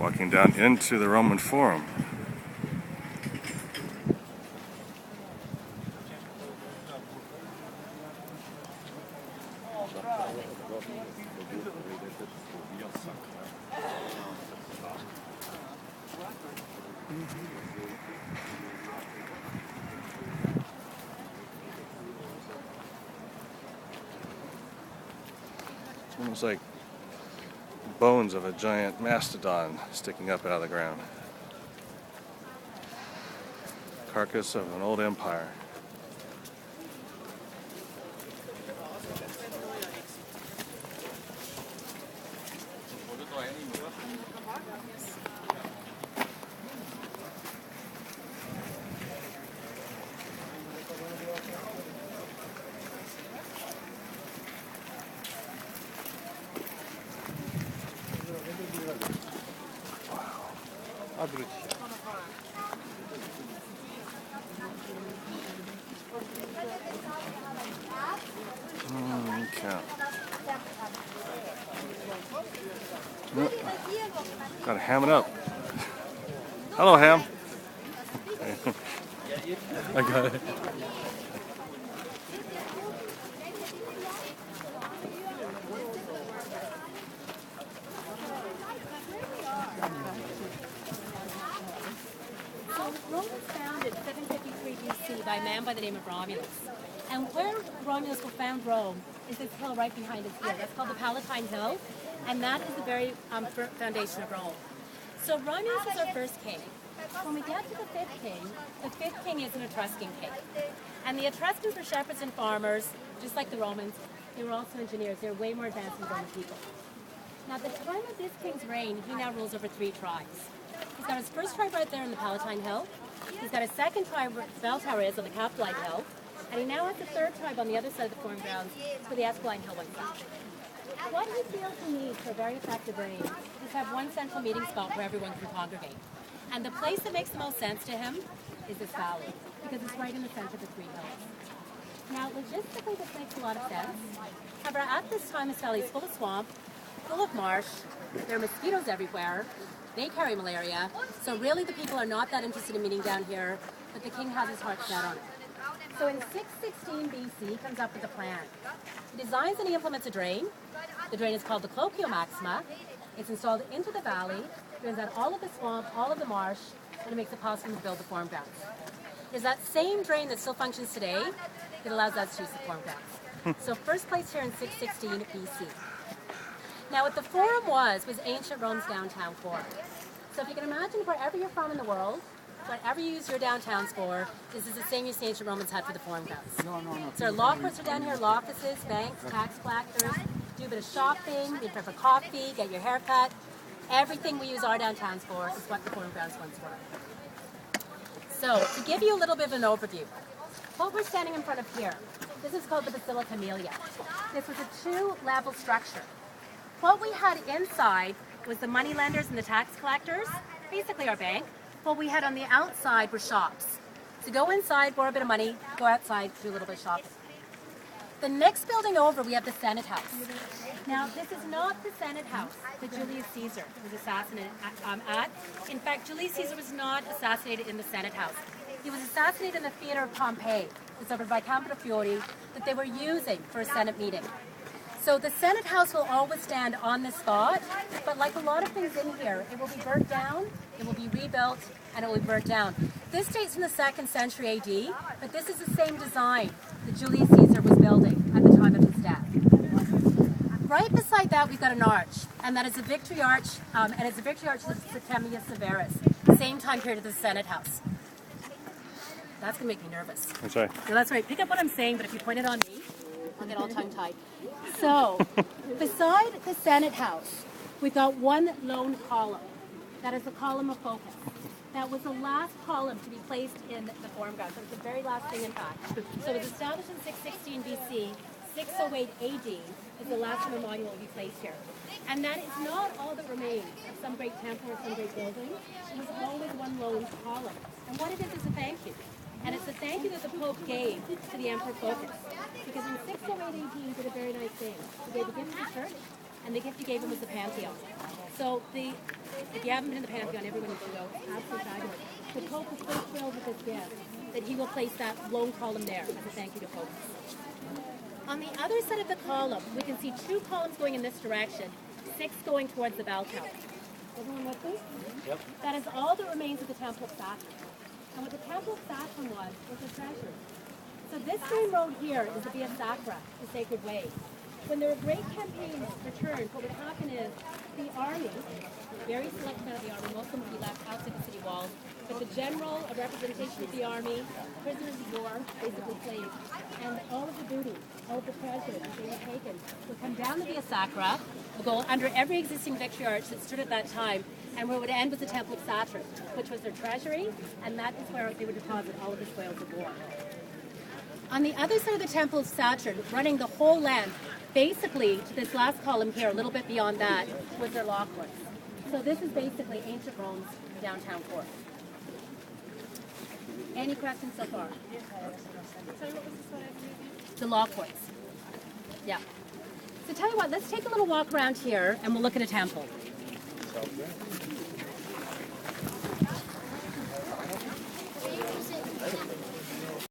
walking down into the Roman Forum. It's almost like bones of a giant mastodon sticking up out of the ground. Carcass of an old empire. Cow. Gotta ham it up. Hello, Ham. I got it. So Rome was founded 753 BC by a man by the name of Romulus. And where Romulus found Rome is this hill right behind us here. That's called the Palatine Hill, and that is the very foundation of Rome. So Romulus is our first king. When we get to the fifth king is an Etruscan king. And the Etruscans were shepherds and farmers, just like the Romans. They were also engineers. They were way more advanced than Roman people. Now, at the time of this king's reign, he now rules over 3 tribes. He's got his first tribe right there in the Palatine Hill. He's got a second tribe where the bell tower is on the Capitoline Hill. And he now has a third tribe on the other side of the Forum grounds where the Esquiline Hill went down. What he feels he needs for a very effective reign is to have one central meeting spot where everyone can congregate. And the place that makes the most sense to him is this valley, because it's right in the center of the 3 hills. Now, logistically, this makes a lot of sense. However, at this time, this valley is full of swamp, full of marsh, there are mosquitoes everywhere, they carry malaria, so really the people are not that interested in meeting down here, but the king has his heart set on it. So in 616 BC, he comes up with a plan. He designs and he implements a drain. The drain is called the Colchio Maxima. It's installed into the valley, drains out all of the swamp, all of the marsh, and it makes it possible to build the Forum grounds. It's that same drain that still functions today that allows us to use the Forum grounds. So first place here in 616 BC. Now what the Forum was ancient Rome's downtown core. So if you can imagine wherever you're from in the world, whatever you use your downtowns for, this is the same use the ancient Romans had for the Forum grounds. So our law courts are down here, law offices, banks, tax collectors, do a bit of shopping, get for coffee, get your hair cut. Everything we use our downtowns for is what the Forum grounds once were. So to give you a little bit of an overview, what we're standing in front of here, this is called the Basilica Aemilia. This was a 2-level structure. What we had inside was the moneylenders and the tax collectors, basically our bank. What we had on the outside were shops. So go inside, borrow a bit of money, go outside, do a little bit of shopping. The next building over, we have the Senate House. Now, this is not the Senate House that Julius Caesar was assassinated at. In fact, Julius Caesar was not assassinated in the Senate House. He was assassinated in the Theater of Pompey, discovered by Campo Fiori, that they were using for a Senate meeting. So the Senate House will always stand on this spot, but like a lot of things in here, it will be burnt down, it will be rebuilt, and it will be burnt down. This dates from the 2nd century AD, but this is the same design that Julius Caesar was building at the time of his death. Right beside that, we've got an arch, and that is a victory arch, and it's a victory arch of Septimius Severus, same time period as the Senate House. That's going to make me nervous. That's right. No, that's right. Pick up what I'm saying, but if you point it on me, I'll get all tongue-tied. So, beside the Senate House, we've got one lone column. That is the column of focus. That was the last column to be placed in the Forum grounds. So it's the very last thing, in fact. So it was established in 616 BC. 608 AD is the last time a monument will be placed here. And that is not all that remains of some great temple or some great building. It was always one lone column. And what it is a thank you. And it's a thank you that the Pope gave to the Emperor Phocas. Because in 608 AD, he did a very nice thing. He gave a gift to the church, and the gift he gave him was the Pantheon. So if you haven't been in the Pantheon, everyone needs to go. It's absolutely fabulous. The Pope was so thrilled with this gift that he will place that lone column there as a thank you to Phocas. On the other side of the column, we can see 2 columns going in this direction, 6 going towards the bell tower. Everyone with me? Yep. That is all that remains of the Temple of Saturn. And what the Temple of Saturn was a treasure. So this main road here is the Via Sacra, the Sacred Way. When there were great campaigns returned, what would happen is the army, very select amount of the army, most of them would be left outside the city walls, but the general, a representation of the army, prisoners of war, basically slaves, and all of the booty, all of the treasure that they were taken, would come down the Via Sacra, would go under every existing victory arch that stood at that time, and where it would end was the Temple of Saturn, which was their treasury, and that is where they would deposit all of the spoils of war. On the other side of the Temple of Saturn, running the whole length, basically to this last column here, a little bit beyond that, was their law courts. So this is basically ancient Rome's downtown court. Any questions so far? Sorry, what was this one? The law courts. Yeah. So tell you what, let's take a little walk around here and we'll look at a temple.